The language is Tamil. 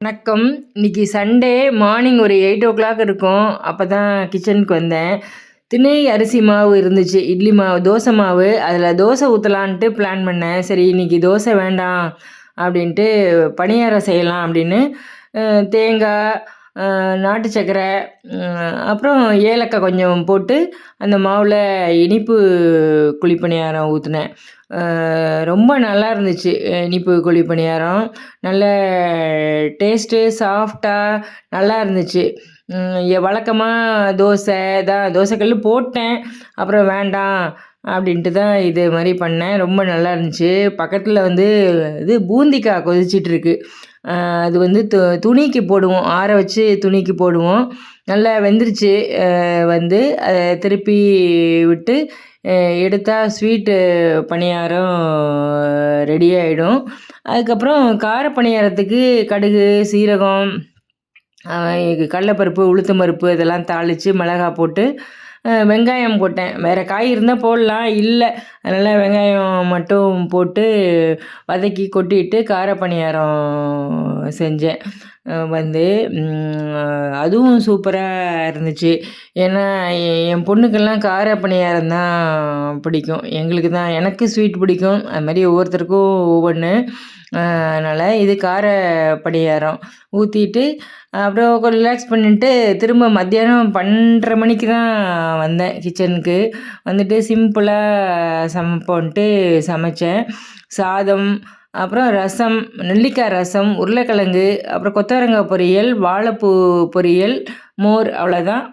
வணக்கம். இன்னைக்கு சண்டே மார்னிங் ஒரு 8:00 இருக்கும். அப்போ தான் கிச்சனுக்கு வந்தேன். திணை அரிசி மாவு இருந்துச்சு. இட்லி மாவு, தோசை மாவு. அதில் தோசை ஊற்றலான்ட்டு பிளான் பண்ணேன். சரி இன்னைக்கு தோசை வேண்டாம் அப்படின்ட்டு பணியாரம் செய்யலாம் அப்படின்னு தேங்காய், நாட்டு சர்க்கரை, அப்புறம் ஏலக்காய் கொஞ்சம் போட்டு அந்த மாவில் இனிப்பு குழிப்பணியாரம் ஊற்றினேன். ரொம்ப நல்லா இருந்துச்சு. இனிப்பு குழிப்பணியாரம் நல்ல டேஸ்ட்டு, சாஃப்டாக நல்லா இருந்துச்சு. வழக்கமாக தோசை தான், தோசைக்கல் போட்டேன். அப்புறம் வேண்டாம் அப்படின்ட்டு தான் இது மாதிரி பண்ணேன். ரொம்ப நல்லா இருந்துச்சு. பக்கத்தில் இது பூந்திக்காய் கொதிச்சிட்ருக்கு. அது துணிக்கு போடுவோம், ஆற வச்சு துணிக்கு போடுவோம். நல்லா வெந்துருச்சு. அதை திருப்பி விட்டு எடுத்தால் ஸ்வீட்டு பணியாரம் ரெடி ஆகிடும். அதுக்கப்புறம் கார பணியாரத்துக்கு கடுகு, சீரகம், கடலைப்பருப்பு, உளுத்தம் பருப்பு இதெல்லாம் தாளித்து மிளகா போட்டு வெங்காயம் போட்டேன். வேறு காய் இருந்தால் போடலாம், இல்லை அதனால் வெங்காயம் மட்டும் போட்டு வதக்கி கொட்டிட்டு கார பணியாரம் செஞ்சேன். அதுவும் சூப்பராக இருந்துச்சு. ஏன்னா என் பொண்ணுக்கெல்லாம் கார பணியாரம் தான் பிடிக்கும். எனக்கு ஸ்வீட் பிடிக்கும். அது மாதிரி ஒவ்வொருத்தருக்கும் ஒவ்வொன்று. அதனால் இது கார பணியாரம் ஊற்றிட்டு அப்புறம் கொஞ்சம் ரிலாக்ஸ் பண்ணிட்டு திரும்ப மத்தியானம் 12:30 மணிக்கு தான் வந்தேன் கிச்சனுக்கு. சிம்பிளாக சமைப்போன்ட்டு சமைச்சேன். சாதம், அப்புறம் ரசம், நெல்லிக்காய் ரசம், உருளைக்கிழங்கு, அப்புறம் கொத்தவரங்காய் பொரியல், வாழைப்பூ பொரியல், மோர், அவ்வளோதான்.